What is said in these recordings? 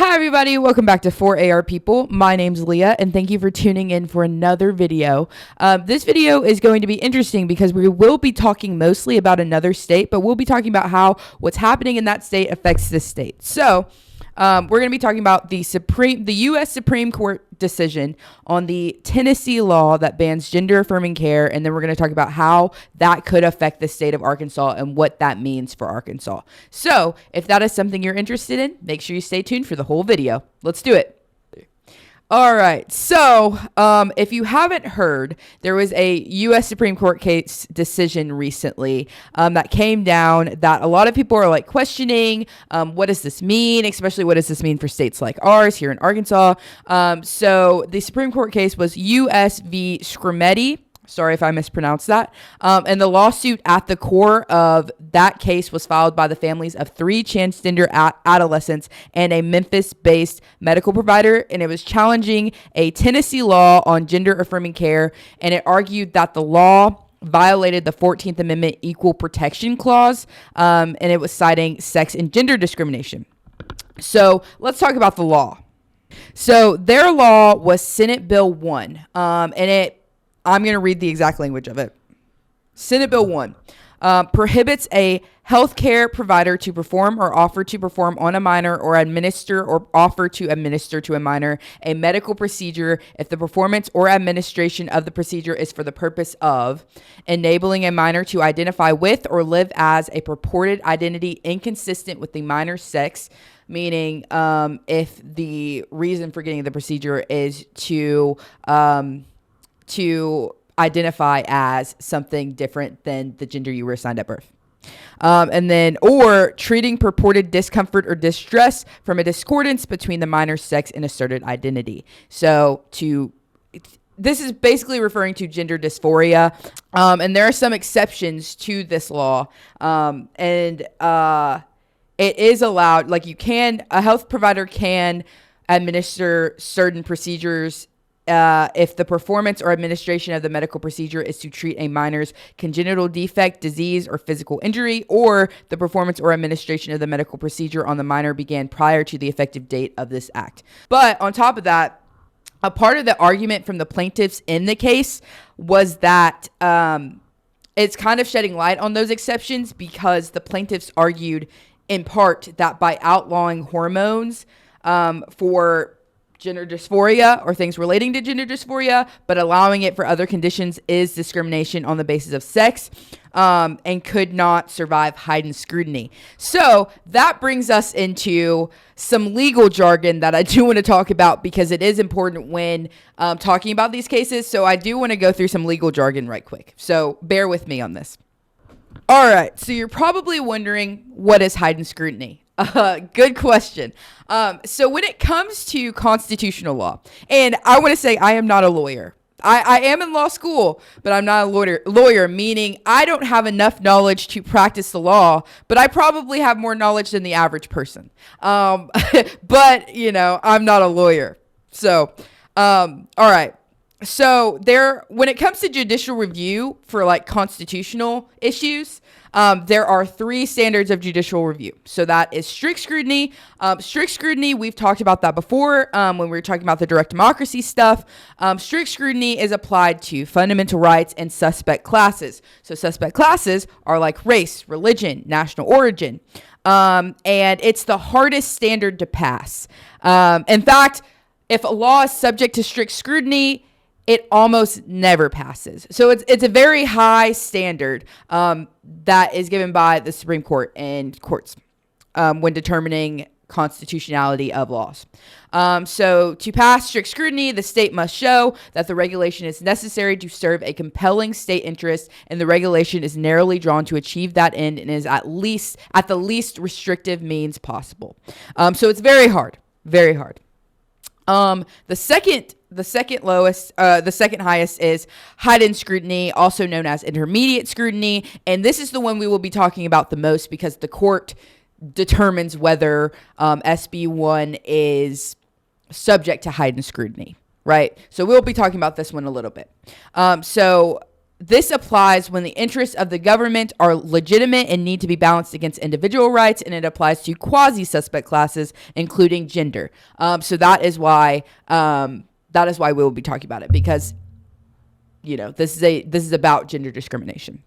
Hi everybody, welcome back to 4AR People. My name's Leah and thank you for tuning in for another video. This video is going to be interesting because we will be talking mostly about another state, but we'll be talking about how what's happening in that state affects this state. So we're going to be talking about the U.S. Supreme Court decision on the Tennessee law that bans gender-affirming care, and then we're going to talk about how that could affect the state of Arkansas and what that means for Arkansas. So if that is something you're interested in, make sure you stay tuned for the whole video. Let's do it. All right, so if you haven't heard, there was a U.S. Supreme Court case decision recently that came down that a lot of people are like questioning, what does this mean, especially what does this mean for states like ours here in Arkansas. So the Supreme Court case was U.S. v. Scrutiny. Sorry if I mispronounced that. And the lawsuit at the core of that case was filed by the families of 3 transgender adolescents and a Memphis-based medical provider. And it was challenging a Tennessee law on gender-affirming care. And it argued that the law violated the 14th Amendment Equal Protection Clause. And it was citing sex and gender discrimination. So let's talk about the law. So their law was Senate Bill 1. I'm going to read the exact language of it. Senate Bill 1 prohibits a healthcare provider to perform or offer to perform on a minor or administer or offer to administer to a minor a medical procedure if the performance or administration of the procedure is for the purpose of enabling a minor to identify with or live as a purported identity inconsistent with the minor's sex, meaning if the reason for getting the procedure is to identify as something different than the gender you were assigned at birth. Or treating purported discomfort or distress from a discordance between the minor's sex and asserted identity. So this is basically referring to gender dysphoria. And there are some exceptions to this law. It is allowed, like a health provider can administer certain procedures if the performance or administration of the medical procedure is to treat a minor's congenital defect, disease, or physical injury, or the performance or administration of the medical procedure on the minor began prior to the effective date of this act. But on top of that, a part of the argument from the plaintiffs in the case was that it's kind of shedding light on those exceptions because the plaintiffs argued in part that by outlawing hormones for gender dysphoria or things relating to gender dysphoria, but allowing it for other conditions is discrimination on the basis of sex, and could not survive heightened scrutiny. So that brings us into some legal jargon that I do want to talk about because it is important when talking about these cases. So I do want to go through some legal jargon right quick. So bear with me on this. All right. So you're probably wondering, what is heightened scrutiny? Good question. So when it comes to constitutional law, and I want to say I am not a lawyer. I am in law school, but I'm not a lawyer, meaning I don't have enough knowledge to practice the law, but I probably have more knowledge than the average person. But, I'm not a lawyer. So, all right. So when it comes to judicial review for like constitutional issues, there are 3 standards of judicial review. So that is strict scrutiny. Strict scrutiny, we've talked about that before when we were talking about the direct democracy stuff. Strict scrutiny is applied to fundamental rights and suspect classes. So suspect classes are like race, religion, national origin. And it's the hardest standard to pass. In fact, if a law is subject to strict scrutiny, it almost never passes. So it's a very high standard that is given by the Supreme Court and courts when determining constitutionality of laws. So to pass strict scrutiny, the state must show that the regulation is necessary to serve a compelling state interest, and the regulation is narrowly drawn to achieve that end and is at the least restrictive means possible. So it's very hard, very hard. The second highest is heightened scrutiny, also known as intermediate scrutiny. And this is the one we will be talking about the most because the court determines whether SB 1 is subject to heightened scrutiny, right? So we'll be talking about this one a little bit. So This applies when the interests of the government are legitimate and need to be balanced against individual rights, and it applies to quasi-suspect classes, including gender. So that is why we will be talking about it, because this is about gender discrimination.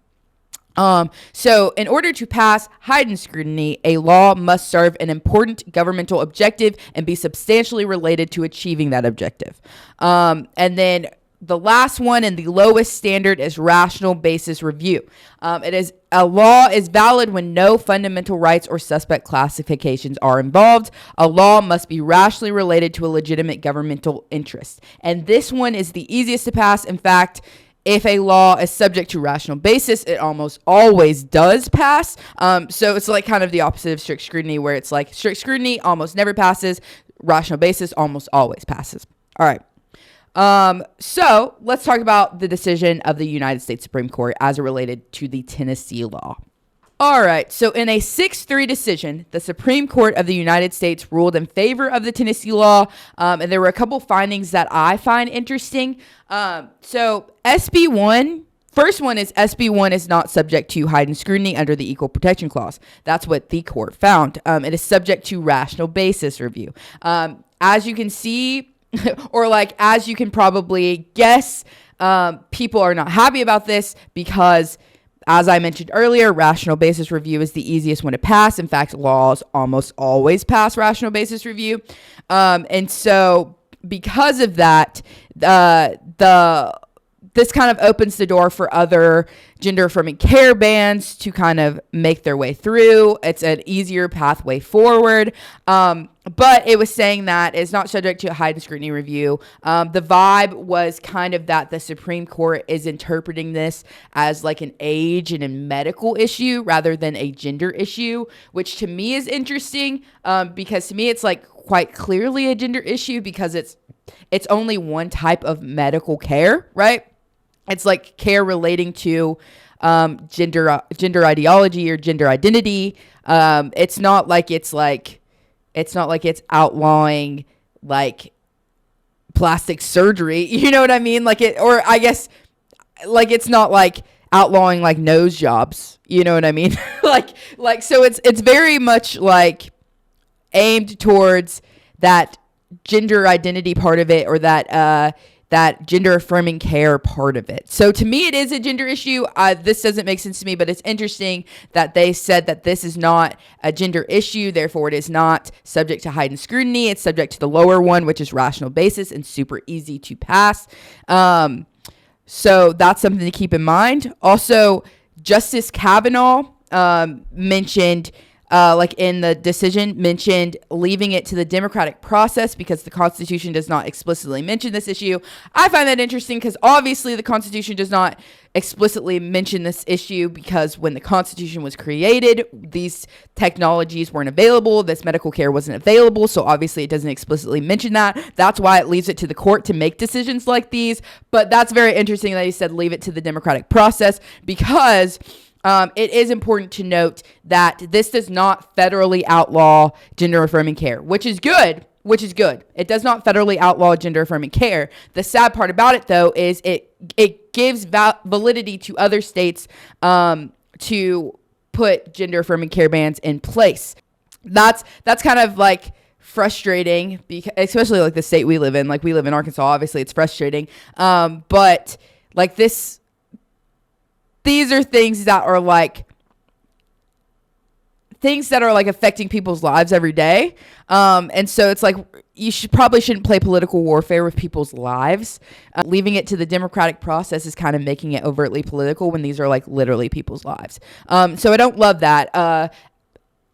So in order to pass heightened scrutiny, a law must serve an important governmental objective and be substantially related to achieving that objective. And then the last one and the lowest standard is rational basis review. A law is valid when no fundamental rights or suspect classifications are involved. A law must be rationally related to a legitimate governmental interest. And this one is the easiest to pass. In fact, if a law is subject to rational basis, it almost always does pass. So it's like kind of the opposite of strict scrutiny, where it's like strict scrutiny almost never passes. Rational basis almost always passes. All right. So let's talk about the decision of the United States Supreme Court as it related to the Tennessee law. All right. So in a 6-3 decision, the Supreme Court of the United States ruled in favor of the Tennessee law. And there were a couple findings that I find interesting. So first one is SB1 is not subject to heightened scrutiny under the Equal Protection Clause. That's what the court found. It is subject to rational basis review. As you can see, or like as you can probably guess, people are not happy about this because, as I mentioned earlier, rational basis review is the easiest one to pass. In fact, laws almost always pass rational basis review. And so because of that, this kind of opens the door for other gender-affirming care bans to kind of make their way through. It's an easier pathway forward. But it was saying that it's not subject to a heightened scrutiny review. The vibe was kind of that the Supreme Court is interpreting this as like an age and a medical issue rather than a gender issue, which to me is interesting, because to me it's like quite clearly a gender issue because it's only one type of medical care, right? It's like care relating to gender ideology or gender identity. It's not like it's outlawing like plastic surgery. You know what I mean? Or I guess like it's not like outlawing like nose jobs. You know what I mean? So it's very much like aimed towards that gender identity part of it, or that gender affirming care part of it. So to me, it is a gender issue. This doesn't make sense to me, but it's interesting that they said that this is not a gender issue. Therefore, it is not subject to heightened scrutiny. It's subject to the lower one, which is rational basis and super easy to pass. So that's something to keep in mind. Also, Justice Kavanaugh mentioned, in the decision, mentioned leaving it to the democratic process because the Constitution does not explicitly mention this issue. I find that interesting because obviously the Constitution does not explicitly mention this issue because when the Constitution was created, these technologies weren't available. This medical care wasn't available. So obviously it doesn't explicitly mention that. That's why it leaves it to the court to make decisions like these. But that's very interesting that he said leave it to the democratic process, because it is important to note that this does not federally outlaw gender-affirming care, which is good. It does not federally outlaw gender-affirming care. The sad part about it, though, is it gives validity to other states to put gender-affirming care bans in place. That's kind of like frustrating, because especially like the state we live in. Like we live in Arkansas, obviously it's frustrating. But like this. These are things that are like affecting people's lives every day. And so it's like you probably shouldn't play political warfare with people's lives. Leaving it to the democratic process is kind of making it overtly political when these are like literally people's lives. So I don't love that.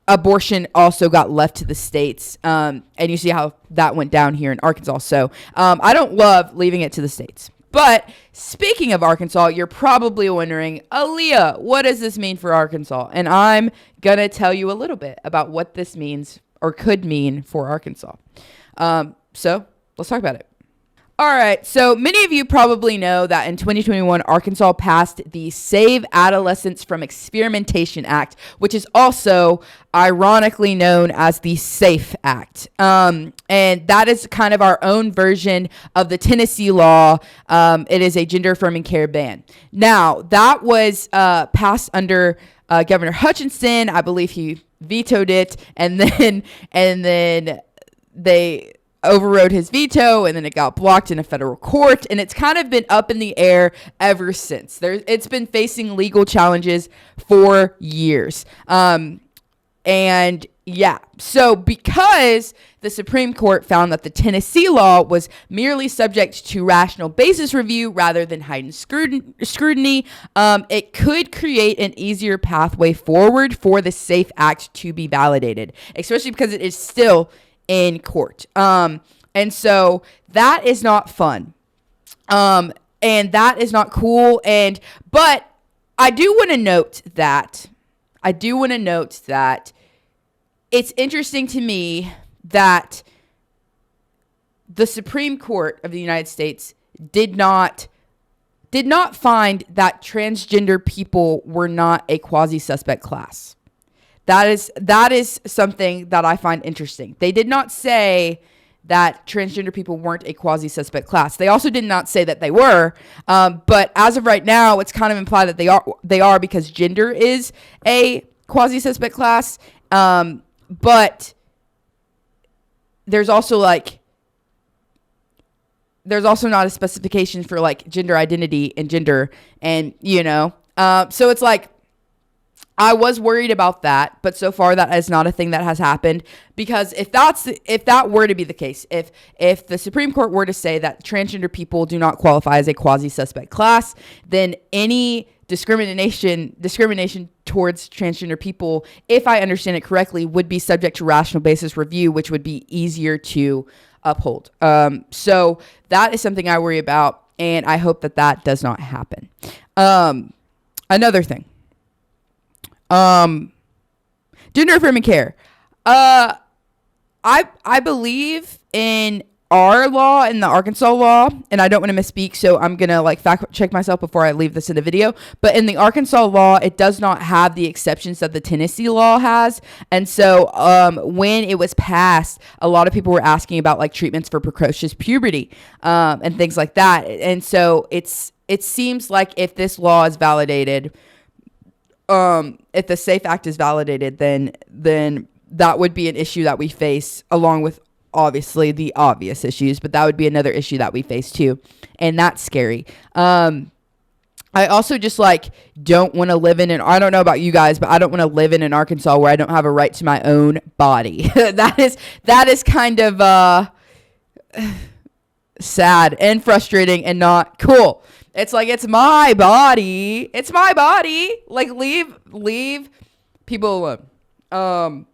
Abortion also got left to the states. And you see how that went down here in Arkansas. So I don't love leaving it to the states. But speaking of Arkansas, you're probably wondering, Aliah, what does this mean for Arkansas? And I'm going to tell you a little bit about what this means or could mean for Arkansas. So let's talk about it. All right, so many of you probably know that in 2021, Arkansas passed the Save Adolescents from Experimentation Act, which is also ironically known as the SAFE Act. And that is kind of our own version of the Tennessee law. It is a gender-affirming care ban. Now, that was passed under Governor Hutchinson. I believe he vetoed it, and then they overrode his veto, and then it got blocked in a federal court, and it's kind of been up in the air ever since. It's been facing legal challenges for years. And yeah, so because the Supreme Court found that the Tennessee law was merely subject to rational basis review rather than heightened scrutiny, it could create an easier pathway forward for the SAFE Act to be validated, especially because it is still in court. And so that is not fun. And that is not cool. But I do want to note that it's interesting to me that the Supreme Court of the United States did not find that transgender people were not a quasi-suspect class. That is something that I find interesting. They did not say that transgender people weren't a quasi-suspect class. They also did not say that they were. But as of right now, it's kind of implied that they are because gender is a quasi-suspect class. But there's also not a specification for like gender identity and gender, and so it's like, I was worried about that, but so far that is not a thing that has happened, because if that were to be the case, if the Supreme Court were to say that transgender people do not qualify as a quasi-suspect class, then any discrimination towards transgender people, if I understand it correctly, would be subject to rational basis review, which would be easier to uphold. So that is something I worry about, and I hope that does not happen. Another thing. Gender-affirming care. I believe in our law, in the Arkansas law, and I don't want to misspeak, so I'm going to fact check myself before I leave this in the video. But in the Arkansas law, it does not have the exceptions that the Tennessee law has. And so when it was passed, a lot of people were asking about treatments for precocious puberty and things like that. And so it seems like if this law is validated, if the SAFE Act is validated, then that would be an issue that we face, along with obviously the obvious issues, but that would be another issue that we face too. And that's scary. I also just don't want to live in I don't know about you guys, but I don't want to live in Arkansas where I don't have a right to my own body. that is kind of sad and frustrating and not cool. It's it's my body. It's my body. Leave people alone.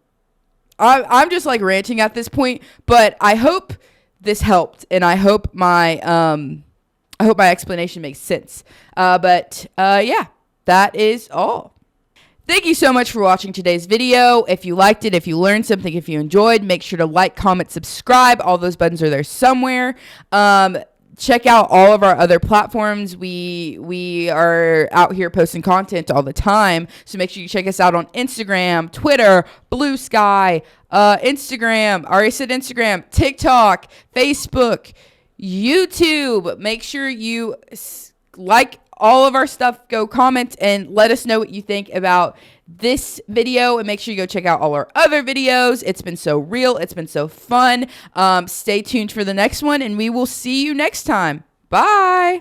I'm just ranting at this point, but I hope this helped, and I hope my explanation makes sense. But yeah, that is all. Thank you so much for watching today's video. If you liked it, if you learned something, if you enjoyed, make sure to like, comment, subscribe. All those buttons are there somewhere. Check out all of our other platforms. We are out here posting content all the time, so make sure you check us out on Instagram, Twitter, Blue Sky, Instagram, I already said Instagram, TikTok, Facebook, YouTube. Make sure you like all of our stuff. Go comment and let us know what you think about this video, and make sure you go check out all our other videos. It's been so real. It's been so fun. Stay tuned for the next one, and we will see you next time. Bye.